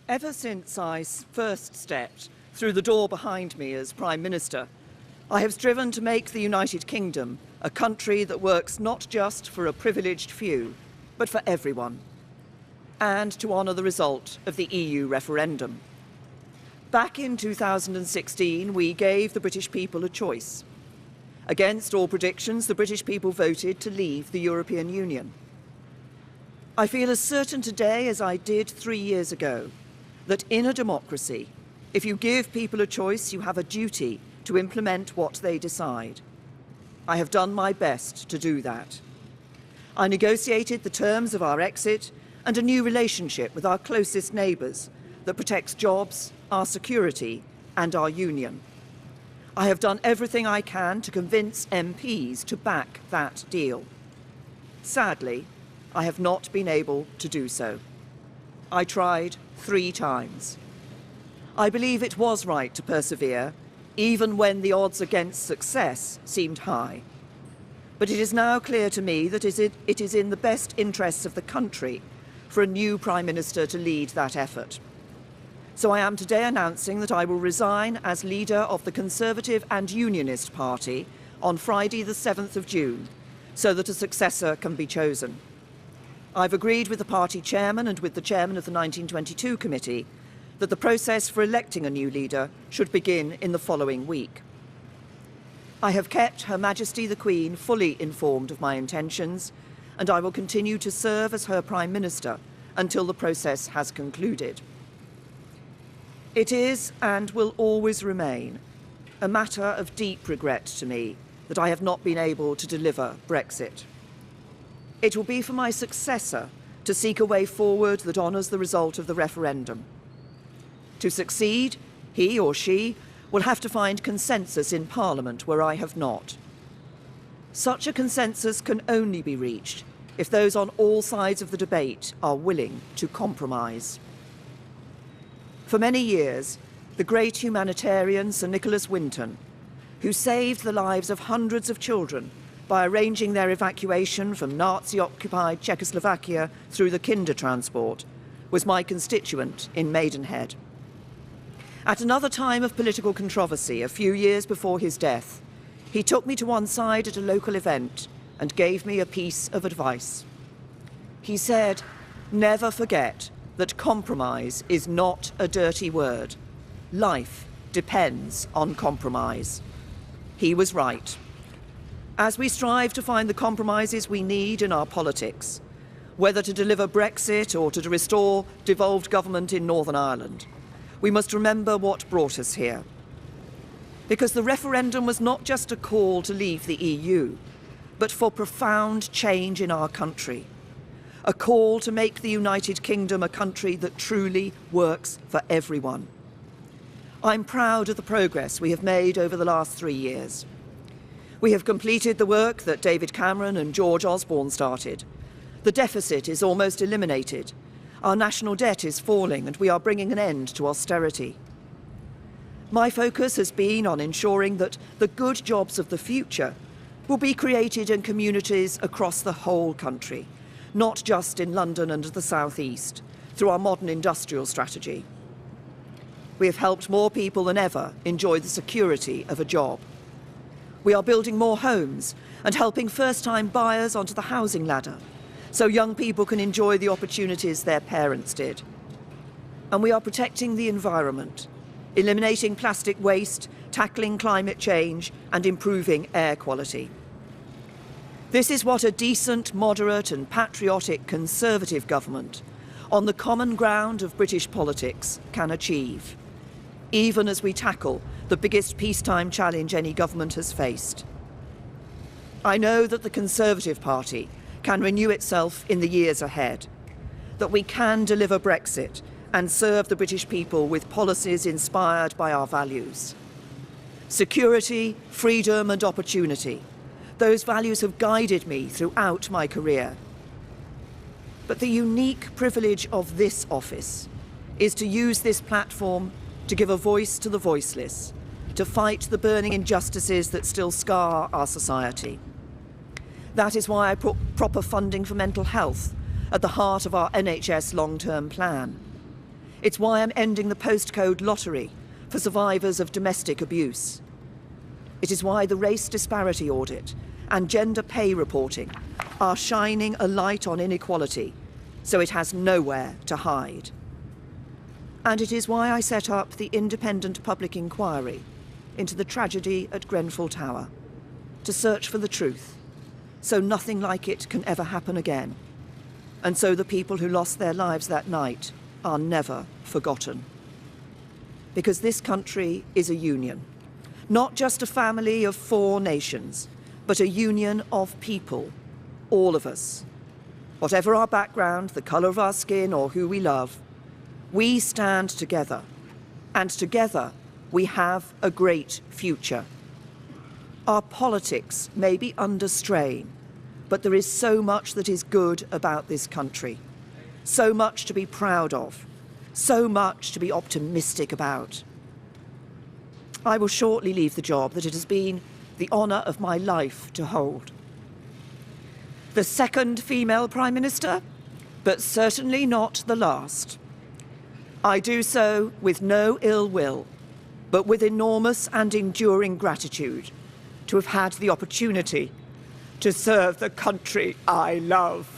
Ever since I first stepped through the door behind me as Prime Minister, I have striven to make the United Kingdom a country that works not just for a privileged few, but for everyone, and to honour the result of the EU referendum. Back in 2016, we gave the British people a choice. Against all predictions, the British people voted to leave the European Union. I feel as certain today as I did 3 years ago that in a democracy, if you give people a choice, you have a duty to implement what they decide. I have done my best to do that. I negotiated the terms of our exit and a new relationship with our closest neighbours that protects jobs, our security and our union. I have done everything I can to convince MPs to back that deal. Sadly, I have not been able to do so. I tried 3 times. I believe it was right to persevere, even when the odds against success seemed high. But it is now clear to me that it is in the best interests of the country for a new Prime Minister to lead that effort. So I am today announcing that I will resign as leader of the Conservative and Unionist Party on Friday the 7th of June, so that a successor can be chosen. I've agreed with the party chairman and with the chairman of the 1922 committee that the process for electing a new leader should begin in the following week. I have kept Her Majesty the Queen fully informed of my intentions, and I will continue to serve as her Prime Minister until the process has concluded. It is, and will always remain, a matter of deep regret to me that I have not been able to deliver Brexit. It will be for my successor to seek a way forward that honours the result of the referendum. To succeed, he or she will have to find consensus in Parliament where I have not. Such a consensus can only be reached if those on all sides of the debate are willing to compromise. For many years, the great humanitarian Sir Nicholas Winton, who saved the lives of hundreds of children by arranging their evacuation from Nazi-occupied Czechoslovakia through the Kindertransport, was my constituent in Maidenhead. At another time of political controversy, a few years before his death, he took me to one side at a local event and gave me a piece of advice. He said, "Never forget that compromise is not a dirty word. Life depends on compromise." He was right. As we strive to find the compromises we need in our politics, whether to deliver Brexit or to restore devolved government in Northern Ireland, we must remember what brought us here. Because the referendum was not just a call to leave the EU, but for profound change in our country. A call to make the United Kingdom a country that truly works for everyone. I'm proud of the progress we have made over the last 3 years. We have completed the work that David Cameron and George Osborne started. The deficit is almost eliminated. Our national debt is falling and we are bringing an end to austerity. My focus has been on ensuring that the good jobs of the future will be created in communities across the whole country, not just in London and the South East, through our modern industrial strategy. We have helped more people than ever enjoy the security of a job. We are building more homes and helping first-time buyers onto the housing ladder, so young people can enjoy the opportunities their parents did. And we are protecting the environment, eliminating plastic waste, tackling climate change, and improving air quality. This is what a decent, moderate and patriotic Conservative government, on the common ground of British politics, can achieve, even as we tackle the biggest peacetime challenge any government has faced. I know that the Conservative Party can renew itself in the years ahead, that we can deliver Brexit and serve the British people with policies inspired by our values. Security, freedom and opportunity. Those values have guided me throughout my career. But the unique privilege of this office is to use this platform to give a voice to the voiceless, to fight the burning injustices that still scar our society. That is why I put proper funding for mental health at the heart of our NHS long-term plan. It's why I'm ending the postcode lottery for survivors of domestic abuse. It is why the race disparity audit and gender pay reporting are shining a light on inequality, so it has nowhere to hide. And it is why I set up the independent public inquiry into the tragedy at Grenfell Tower, to search for the truth, so nothing like it can ever happen again, and so the people who lost their lives that night are never forgotten. Because this country is a union, not just a family of 4 nations, but a union of people, all of us. Whatever our background, the colour of our skin, or who we love, we stand together, and together we have a great future. Our politics may be under strain, but there is so much that is good about this country, so much to be proud of, so much to be optimistic about. I will shortly leave the job that it has been the honour of my life to hold. The second female Prime Minister, but certainly not the last. I do so with no ill will, but with enormous and enduring gratitude to have had the opportunity to serve the country I love.